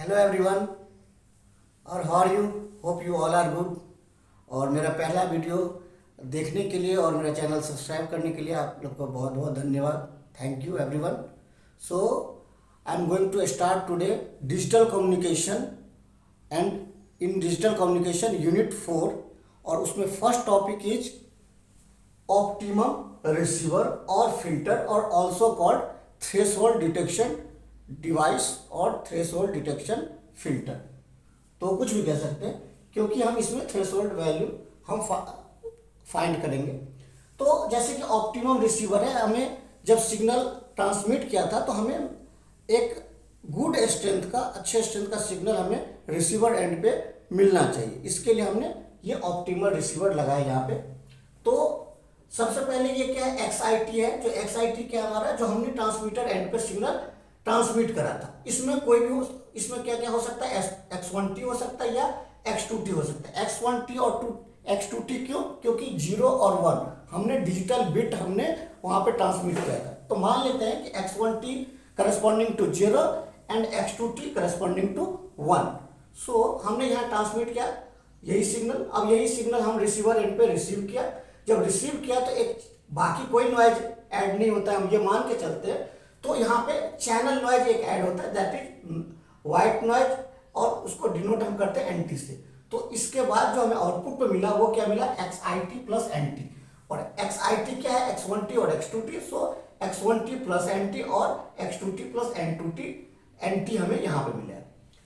Hello everyone और how are you. Hope you all are good. और मेरा पहला वीडियो देखने के लिए और मेरा चैनल सब्सक्राइब करने के लिए आप लोग को बहुत बहुत धन्यवाद। Thank you everyone. So I am going to start today digital communication and in digital communication unit 4 और उसमें first topic is optimum receiver और फिल्टर और also called threshold detection device और थ्रेशोल्ड डिटेक्शन फिल्टर। तो कुछ भी कह सकते हैं क्योंकि हम इसमें थ्रेशोल्ड वैल्यू हम फाइंड करेंगे। तो जैसे कि ऑप्टिमम रिसीवर है, हमें जब सिग्नल ट्रांसमिट किया था तो हमें एक गुड स्ट्रेंथ का अच्छे स्ट्रेंथ का सिग्नल हमें रिसीवर एंड पे मिलना चाहिए। इसके लिए हमने ये ऑप्टिमल रिसीवर लगाया यहाँ पे। तो सबसे पहले ये क्या है, XIT है। जो XIT क्या हमारा, जो हमने ट्रांसमीटर एंड पे सिग्नल ट्रांसमिट करा था। इसमें कोई भी इसमें क्या क्या हो सकता है, X1T हो सकता है या X2T हो सकता है। X1T और X2T क्यों, क्योंकि 0 और 1 हमने डिजिटल बिट हमने वहां पे ट्रांसमिट किया था। तो मान लेते हैं कि X1T corresponding to 0 and X2T corresponding to 1। So हमने यहाँ ट्रांसमिट किया यही सिग्नल। अब यही सिग्नल हम रिसीवर एंड पे रिसीव किया। जब रिसीव किया तो एक बाकी कोई नॉइज ऐड नहीं होता है, हम ये मान के चलते हैं। तो यहाँ पे चैनल नॉइज एक ऐड होता है, दैट इज व्हाइट नॉइज, और उसको डिनोट हम करते हैं NT से। तो इसके बाद जो हमें आउटपुट पे मिला वो क्या मिला, XIT प्लस NT। और XIT क्या है, X1T और X2T। सो X1T प्लस NT और X2T प्लस NT हमें यहाँ पे मिला है।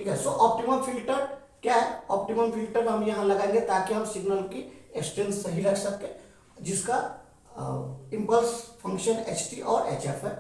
ठीक है। सो ऑप्टिमम फिल्टर क्या है, ऑप्टिमम फिल्टर हम यहाँ लगाएंगे ताकि हम सिग्नल की स्ट्रेंथ सही रख सके, जिसका इम्पल्स फंक्शन HT और HF है।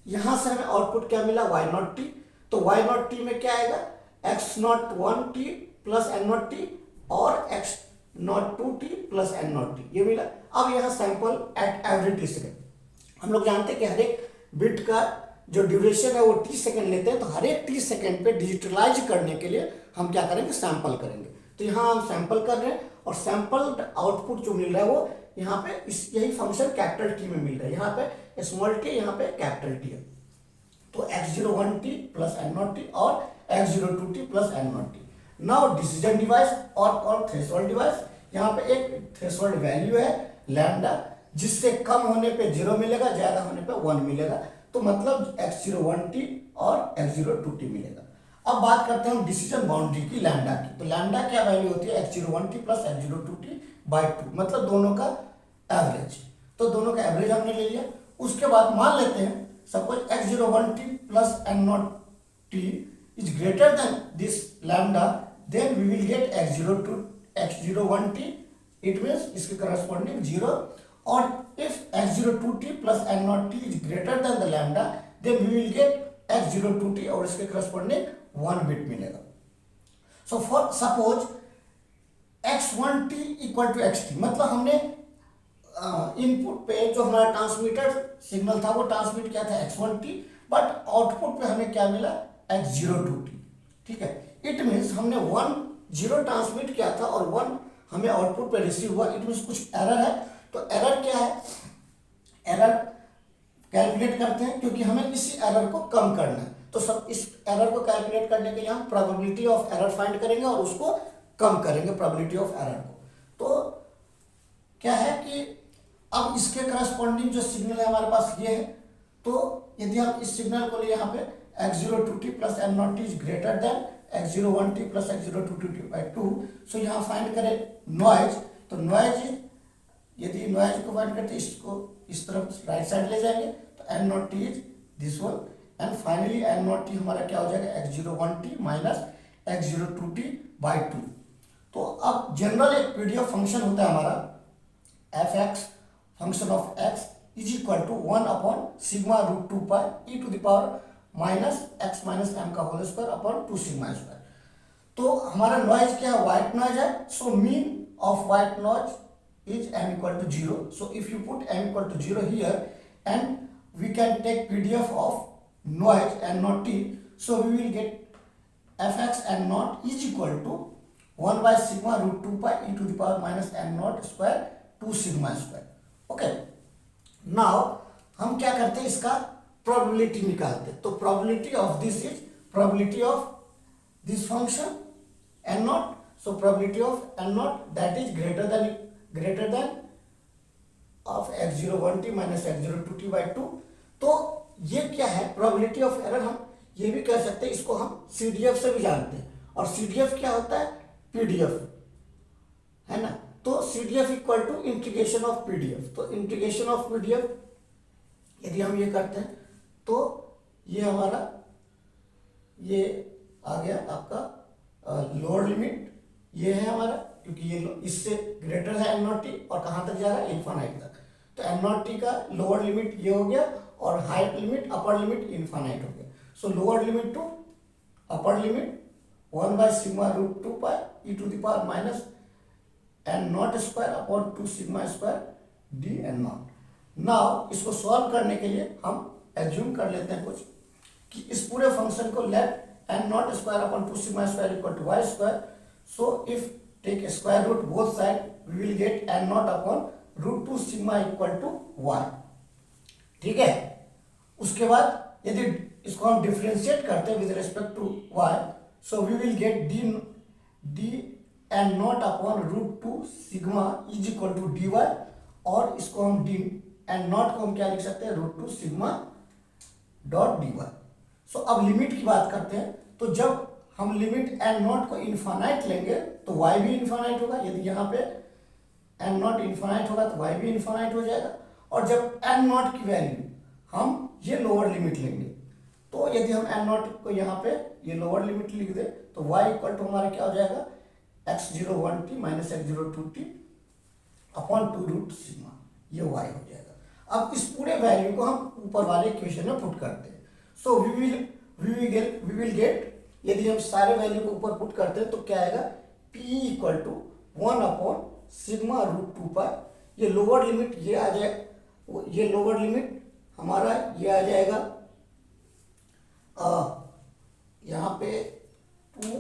यहां से हमें आउटपुट क्या मिला, Y0T। तो Y0T में क्या आएगा, X01T प्लस N0T और X02T प्लस N0T, ये मिला। अब यहाँ sample at every T second. हम लोग जानते हैं कि हर एक बिट का जो ड्यूरेशन है वो T सेकेंड लेते हैं। तो हर एक T सेकेंड पे डिजिटलाइज करने के लिए हम क्या करेंगे, सैंपल करेंगे। तो यहाँ हम सैंपल कर रहे हैं और सैंपल आउटपुट जो मिल रहा है वो यहाँ पे यही फंक्शन कैपिटल T में मिल रहा है। यहाँ पे स्मॉल t, यहाँ पे कैपिटल T है। तो X01T प्लस N0T और X02T plus N0T। Now decision device और थ्रेशोल्ड डिवाइस। यहाँ पे एक थ्रेशोल्ड वैल्यू है लैम्डा, जिससे कम होने पे 0 मिलेगा, ज्यादा होने पे 1 मिलेगा। तो मतलब X01T और X02T मिलेगा। अब बात करते हैं हम डिसीजन बाउंड्री की, लैम्डा की। तो लैम्डा क्या वैल्यू होती है, X01T प्लस X02T बाई 2, मतलब दोनों का एवरेज। तो दोनों का एवरेज हमने ले लिया। उसके बाद मान लेते हैं suppose X01T plus N0T is greater than this lambda, then we will get X01T, it means इसके करस्पॉन्डिंग 0। और if X02T plus N0T is greater than the lambda, then we will get X02T और इसके corresponding 1 bit मिलेगा। So for suppose X1T equal to XT, मतलब हमने input पे जो हमारा ट्रांसमीटर सिग्नल था वो ट्रांसमिट किया था X1T, बट आउटपुट पे हमें क्या मिला, X02T। ठीक है। इट मीन्स हमने 1 0 ट्रांसमिट किया था और 1 हमें आउटपुट पे रिसीव हुआ। इट मीन्स कुछ एरर है। तो एरर क्या है, एरर कैलकुलेट करते हैं क्योंकि हमें इसी एरर को कम करना है। तो सब इस एरर को कैलकुलेट करने के लिए हम प्रोबेबिलिटी ऑफ एरर फाइंड करेंगे और उसको कम करेंगे, प्रोबेबिलिटी ऑफ एरर को। तो क्या है कि अब इसके करस्पॉन्डिंग जो सिग्नल है हमारे पास ये है। तो यदि हम इस सिग्नल को ले यहाँ पे X02T plus N0T is greater then X01T plus X02T by 2। सो यहाँ फाइंड करें नॉइज। तो नॉइज, यदि नॉइज को फाइंड करते इसको इस तरफ राइट साइड ले जाएंगे तो N0T is this one, and finally N0T हमारा क्या हो जाएगा, X01T माइनस X02T बाई 2। तो अब जनरल एक PDF फंक्शन होता है हमारा fx function of x is equal to 1 upon sigma root 2 pi e to the power minus x minus m का whole square upon 2 sigma square. तो हमारा noise क्या है, व्हाइट नॉइज है। So mean of white noise is m equal to 0। सो if you put m equal to 0 here and we can take PDF of noise N0T, so we will get fx N0 is equal to 1 by sigma root 2 pi e to the power minus N0 square 2 sigma square। Okay. Now हम क्या करते हैं, इसका probability निकालते हैं। तो probability of this is probability of this function n naught, so probability of n naught that is greater than of x01t minus x02t by 2। तो ये क्या है, प्रोबेबिलिटी ऑफ एरर। हम ये भी कह सकते हैं, इसको हम सीडीएफ से भी जानते हैं। और सीडीएफ क्या होता है, पीडीएफ, है ना। तो CDF equal to integration of PDF. तो इंटीग्रेशन ऑफ पीडीएफ यदि हम ये करते हैं तो ये हमारा ये आ गया आपका लोअर लिमिट, ये है हमारा, क्योंकि ये इससे ग्रेटर है एन नॉट टी और कहाँ तक जा रहा है, इन्फानाइट तक। तो एन नॉट टी का लोअर लिमिट ये हो गया और height limit upper limit infinite हो गया। So lower limit to upper limit 1 by sigma root 2 pi E to the power minus N naught square upon 2 sigma square D N naught. Now इसको solve करने के लिए हम assume कर लेते हैं कुछ कि इस पूरे फंक्शन को let N naught square upon 2 sigma square equal to Y square. So if take square root both side we will get N naught upon root 2 sigma equal to Y. ठीक है, उसके बाद यदि इसको हम डिफरेंशिएट करते हैं with respect to Y, so we will get D N naught upon root 2 sigma is equal to D Y. और इसको हम डी एन नॉट को हम क्या लिख सकते हैं, root 2 sigma dot d y. So अब लिमिट की बात करते हैं। तो जब हम लिमिट एन नॉट को इन्फानाइट लेंगे तो वाई भी इन्फानाइट होगा। यदि यहाँ पे एन नॉट इन्फानाइट होगा तो वाई भी इन्फानाइट हो जाएगा। और जब एन नॉट की वैल्यू हम ये लोअर लिमिट लेंगे, तो यदि हम एन नॉट को यहाँ पे ये लोअर लिमिट लिख दे तो वाई इक्वल टू हमारा क्या हो जाएगा, x01t minus x02t upon 2 root sigma, ये वाई हो जाएगा। अब इस पूरे वैल्यू को हम ऊपर वाले इक्वेशन में पुट करते हैं। सो वी विल गेट, यदि हम सारे वैल्यू को ऊपर पुट करते हैं तो क्या आएगा, p equal to 1 upon sigma root 2 pi. ये लोअर लिमिट ये आ जाए, ये लोअर लिमिट हमारा ये आ जाएगा यहाँ पे 2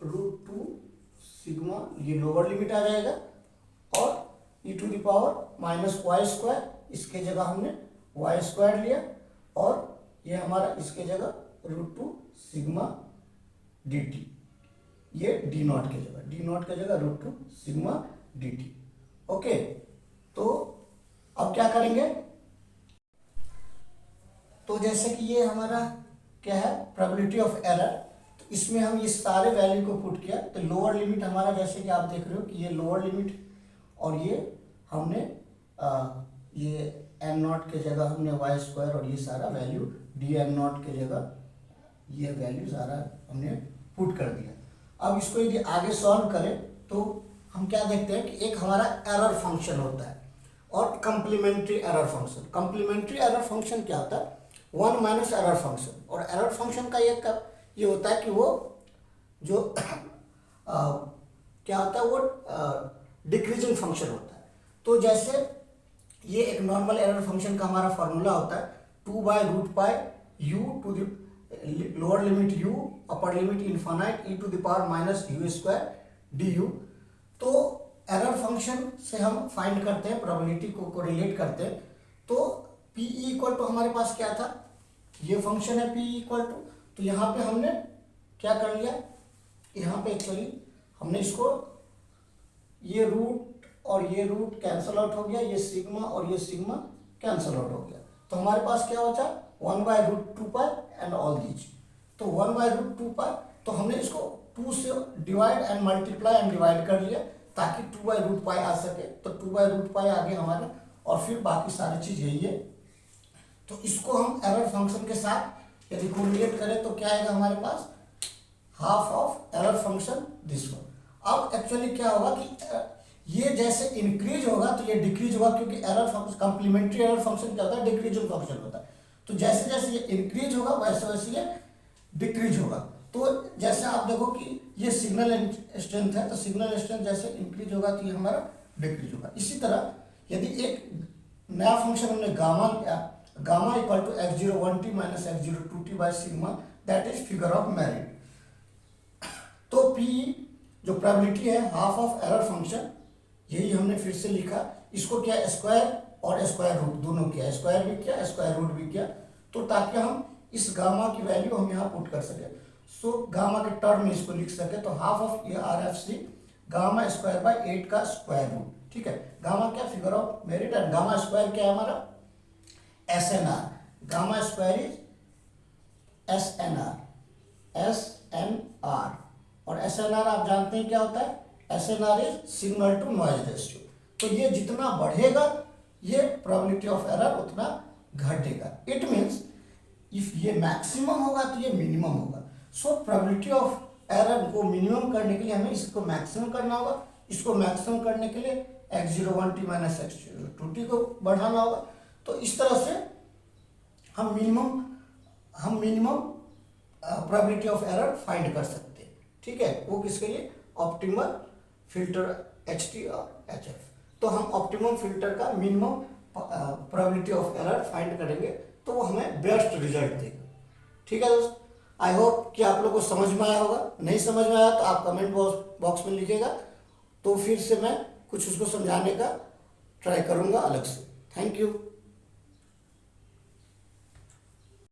रूट 2 सिग्मा, ये लोअर लिमिट आ जाएगा। और e to the power minus y square, इसके जगह हमने वाई स्क्वायर लिया, और ये हमारा इसके जगह रूट 2 सिग्मा डी टी, ये डी नॉट के जगह root 2 sigma D T. Okay, तो अब क्या करेंगे, तो जैसे कि ये हमारा क्या है, प्रोबेबिलिटी ऑफ एरर, तो इसमें हम ये सारे वैल्यू को पुट किया। तो लोअर लिमिट हमारा, जैसे कि आप देख रहे हो कि ये लोअर लिमिट, और ये हमने ये एन नॉट के जगह हमने वाई स्क्वायर और ये सारा वैल्यू डी एन नॉट के जगह ये वैल्यू सारा हमने पुट कर दिया। अब इसको यदि आगे सॉल्व करें तो हम क्या देखते हैं कि एक हमारा एरर फंक्शन होता है और complementary error function. Complementary error function क्या होता है, 1 माइनस एरर फंक्शन। और एरर फंक्शन का ये होता है कि वो जो क्या होता है, वो डिक्रीजिंग फंक्शन होता है। तो जैसे ये एक नॉर्मल एरर फंक्शन का हमारा फॉर्मूला होता है 2 by root pi U to the lower limit u upper limit infinite e to the power minus U square D U. तो एरर फंक्शन से हम फाइंड करते हैं, प्रोबेबिलिटी को रिलेट करते हैं। तो पी इक्वल टू हमारे पास क्या था, ये फंक्शन है पी इक्वल टू। तो यहाँ पे हमने क्या कर लिया, यहाँ पे एक्चुअली हमने इसको ये रूट और ये रूट कैंसल आउट हो गया, ये सिग्मा और ये सिग्मा कैंसल आउट हो गया। तो हमारे पास क्या बचा, 1 by root 2 pi and all these. तो 1 बाय रूट 2 पाई, तो हमने इसको 2 से divide and multiply and divide कर लिया ताकि 2 बाय रूट पाई आ सके। तो 2 बाय रूट पाई आ गया हमारे, और फिर बाकी सारी चीज यही है। तो इसको हम एरर फंक्शन के साथ यदि कोरिलेट करें तो क्या आएगा हमारे पास, half of error function this one. अब एक्चुअली क्या होगा कि ये जैसे इंक्रीज होगा तो ये डिक्रीज होगा, क्योंकि error function, complementary error function क्या होता है, डिक्रीजिंग फंक्शन होता है। तो जैसे जैसे ये इंक्रीज होगा वैसे वैसे ये डिक्रीज होगा। तो जैसे आप देखो कि ये सिग्नल स्ट्रेंथ है, तो सिग्नल स्ट्रेंथ जैसे इंक्रीज होगा तो ये हमारा डिक्रीज होगा। इसी तरह यदि एक नया फंक्शन हमने गामा लिया, gamma equal to x01t minus x02t by sigma, that is figure of merit. तो p जो प्रोबेबिलिटी है हाफ ऑफ एरर फंक्शन, यही हमने फिर से लिखा। इसको क्या स्क्वायर और स्क्वायर रूट दोनों किया, स्क्वायर भी किया स्क्वायर रूट भी किया, तो ताकि हम इस गामा की वैल्यू हम यहाँ पुट कर सके। सो गामा के टर्म में इसको लिख सके तो half of E R F C gamma square by 8 का स्क्वायर रूट। ठीक है, गामा क्या, figure of merit, and gamma square क्या है हमारा, S N R. Gamma square is S N R, S N R, और एस एन आर आप जानते हैं क्या होता है, S N R is signal to noise ratio. तो ये जितना बढ़ेगा ये प्रोबेबिलिटी ऑफ एरर उतना घटेगा। इट मीन्स इफ ये मैक्सिमम होगा तो ये मिनिमम होगा। सो प्रोबेबिलिटी ऑफ एरर को मिनिमम करने के लिए हमें इसको मैक्सिमम करना होगा, इसको मैक्सिमम करने के लिए x01t माइनस x2t को बढ़ाना होगा। तो इस तरह से हम minimum probability of error find कर सकते हैं। ठीक है, वो किसके लिए, ऑप्टिमल फिल्टर HT और HF। तो हम ऑप्टिमम फिल्टर का minimum probability of error find करेंगे तो वो हमें बेस्ट रिजल्ट देगा। ठीक है दोस्त, आई होप कि आप लोग को समझ में आया होगा। नहीं समझ में आया तो आप कमेंट बॉक्स में लिखिएगा, तो फिर से मैं कुछ उसको समझाने का ट्राई करूँगा अलग से। Thank you.